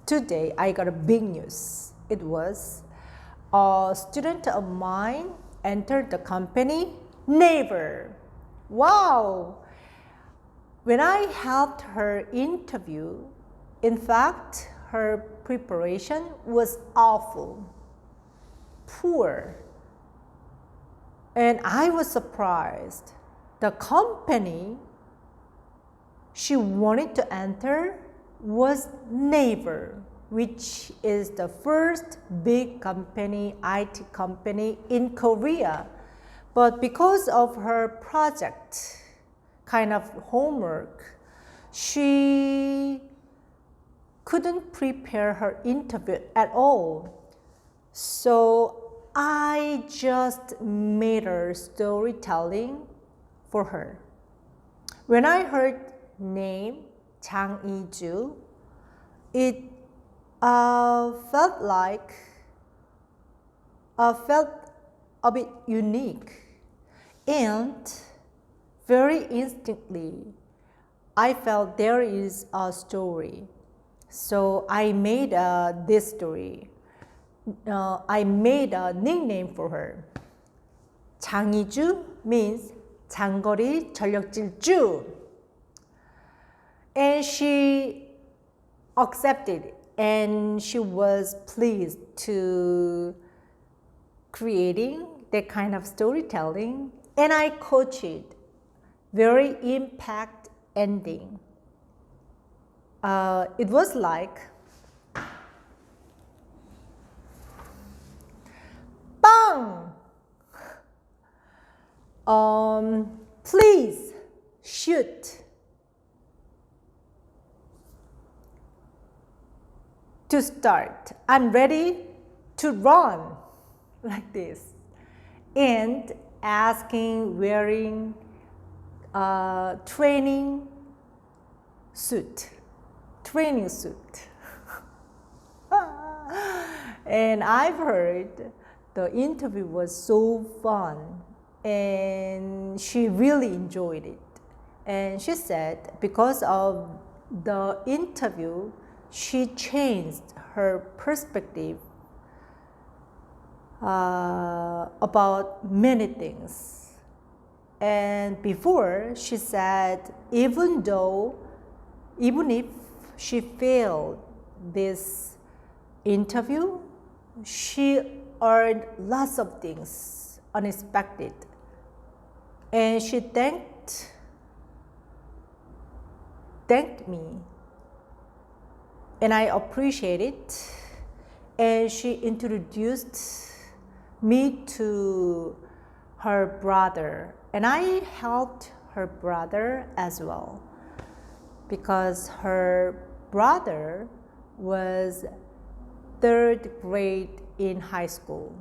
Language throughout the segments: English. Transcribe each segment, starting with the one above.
today I got a big news. It was a student of mine entered the company. Naver. Wow. When I helped her interview, in fact, her preparation was awful, poor. And I was surprised. The company she wanted to enter was Naver, which is the first big company, IT company in Korea. But because of her project, kind of homework, she couldn't prepare her interview at all. So I just made her storytelling for her. When I heard name Chang Iju, it felt a bit unique, and very instantly I felt there is a story. So I made this story. I made a nickname for her. 장이주 means 장거리 전력질주. And she accepted and she was pleased to creating that kind of storytelling, and I coached it. Very impact ending. It was like bang! Please shoot. To start, I'm ready to run, like this, and asking wearing training suit. And I've heard the interview was so fun, and she really enjoyed it. And she said because of the interview, she changed her perspective about many things. And before, she said even if she failed this interview, she earned lots of things unexpected. And she thanked me. And I appreciate it. And she introduced me to her brother. And I helped her brother as well, because her brother was third grade in high school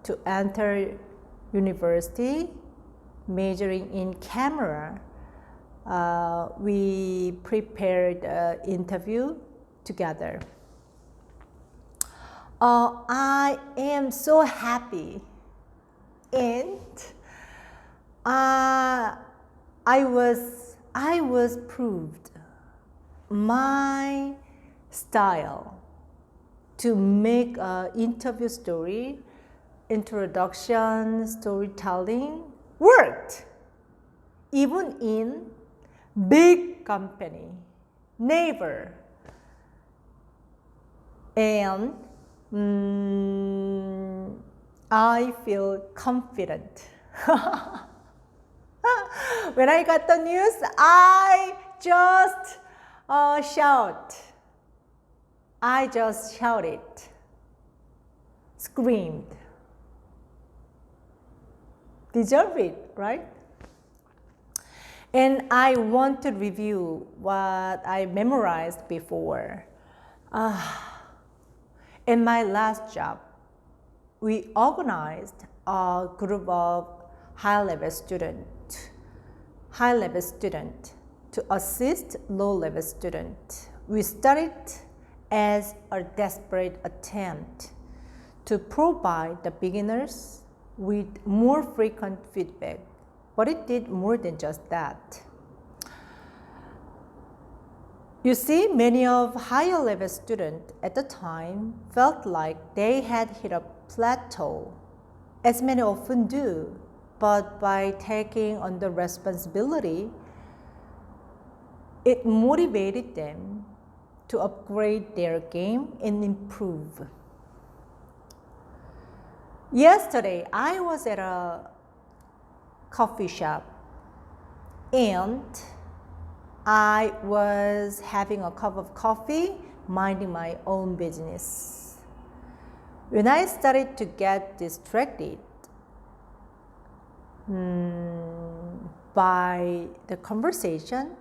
to enter university, majoring in camera. We prepared an interview together. I am so happy, and I was proved my style to make an interview story, introduction, storytelling worked, even in big company, Naver. And I feel confident. When I got the news, I just shouted, screamed. Deserve it, right? And I want to review what I memorized before. In my last job, we organized a group of high-level students to assist low-level students. We started as a desperate attempt to provide the beginners with more frequent feedback, but it did more than just that. You see, many of higher level students at the time felt like they had hit a plateau, as many often do, but by taking on the responsibility, it motivated them to upgrade their game and improve. Yesterday, I was at a coffee shop and I was having a cup of coffee, minding my own business. When I started to get distracted by the conversation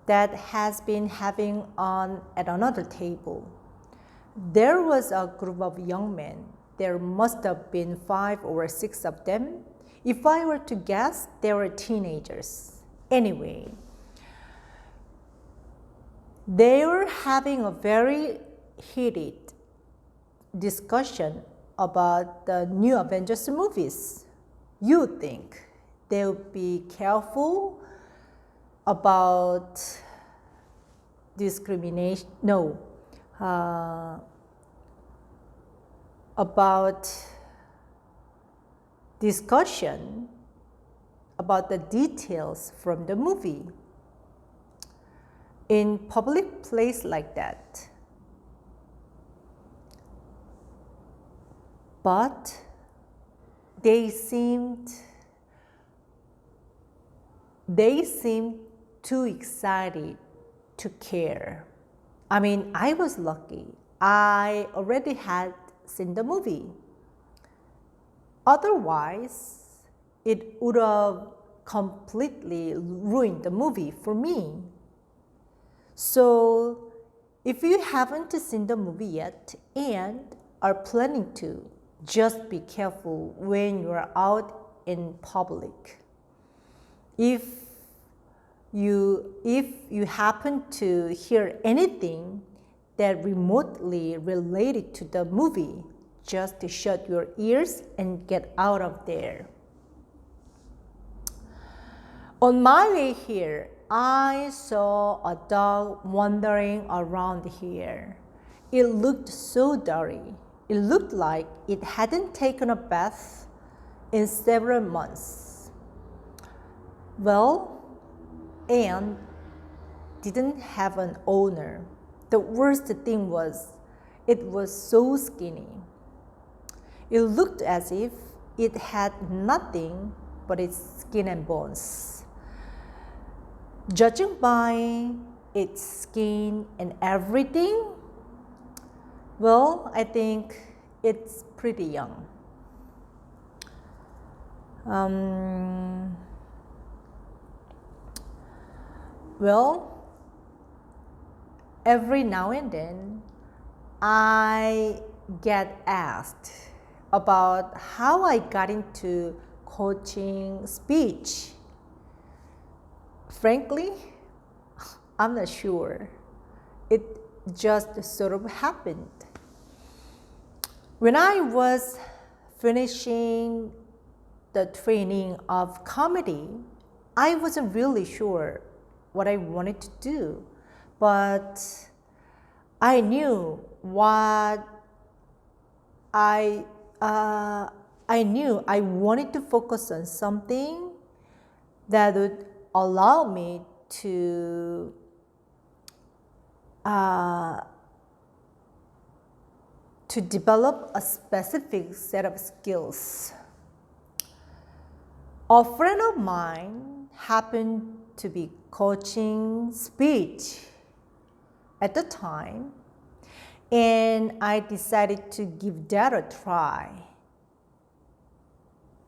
that has been having on at another table, there was a group of young men. There must have been 5 or 6 of them. If I were to guess, they were teenagers. Anyway, they were having a very heated discussion about the new Avengers movies. You think they would be careful about discrimination? No. About discussion about the details from the movie in public place like that. But they seemed too excited to care. I mean, I was lucky. I already had seen the movie. Otherwise, it would have completely ruined the movie for me. So, if you haven't seen the movie yet and are planning to, just be careful when you are out in public. If you happen to hear anything that remotely related to the movie, just to shut your ears and get out of there. On my way here, I saw a dog wandering around here. It looked so dirty. It looked like it hadn't taken a bath in several months. Well, and didn't have an owner. The worst thing was, it was so skinny. It looked as if it had nothing but its skin and bones. Judging by its skin and everything, well, I think it's pretty young. Well, every now and then, I get asked about how I got into coaching speech. Frankly, I'm not sure. It just sort of happened. When I was finishing the training of comedy, I wasn't really sure what I wanted to do, but I knew I knew I wanted to focus on something that would allow me to develop a specific set of skills. A friend of mine happened to be coaching speech at the time, and I decided to give that a try,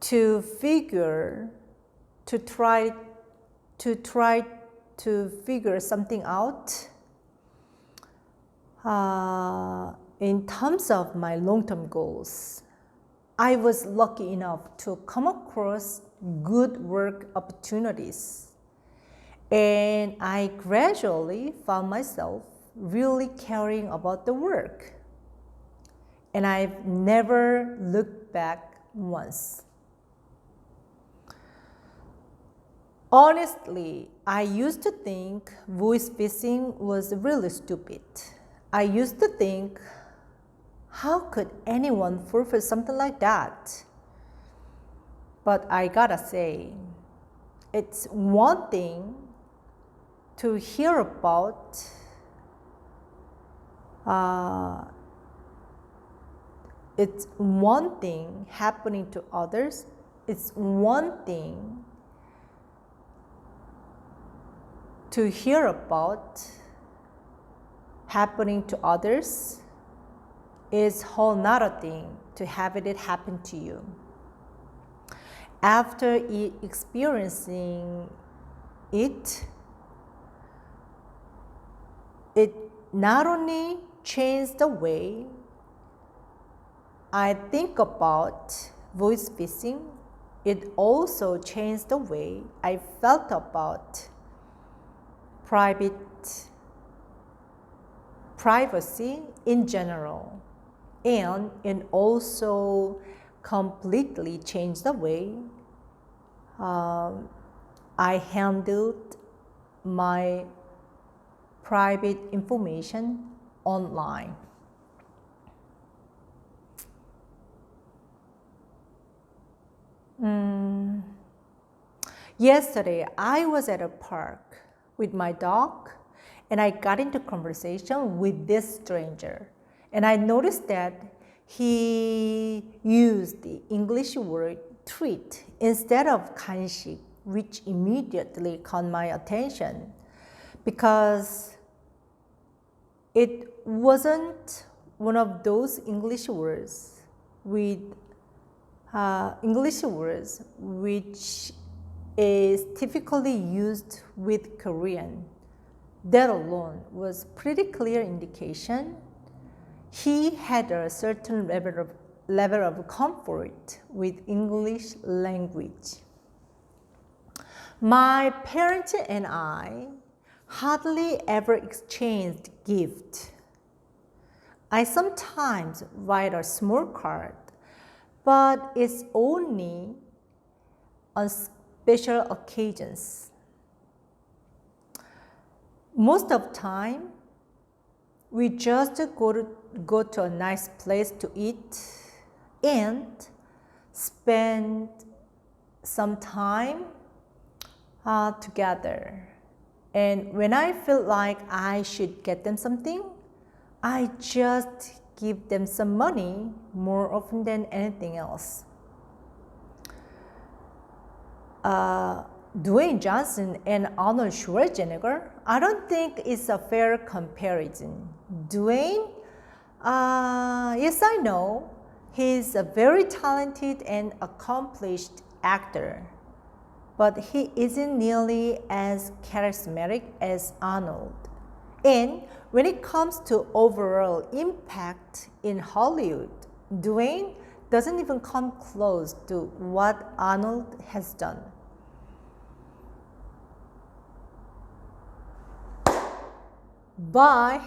to try to figure something out in terms of my long-term goals. I was lucky enough to come across good work opportunities, and I gradually found myself really caring about the work, and I've never looked back once. Honestly, I used to think voice phishing was really stupid. I used to think, how could anyone fall for something like that? But I gotta say, it's one thing to hear about it's one thing happening to others. It's one thing to hear about happening to others. Is whole nother thing to have it happen to you. After experiencing it, it not only changed the way I think about voice phishing, it also changed the way I felt about privacy in general. And it also completely changed the way I handled my private information online. Yesterday, I was at a park with my dog and I got into conversation with this stranger. And I noticed that he used the English word treat instead of 간식, which immediately caught my attention because it wasn't one of those English words which is typically used with Korean. That alone was pretty clear indication he had a certain level of comfort with English language. My parents and I hardly ever exchanged gifts. I sometimes write a small card, but it's only on special occasions. Most of the time, we just go to a nice place to eat and spend some time together. And when I feel like I should get them something, I just give them some money more often than anything else. Dwayne Johnson and Arnold Schwarzenegger, I don't think it's a fair comparison. Dwayne, yes, I know, he's a very talented and accomplished actor, but he isn't nearly as charismatic as Arnold. And when it comes to overall impact in Hollywood, Dwayne doesn't even come close to what Arnold has done. Bye.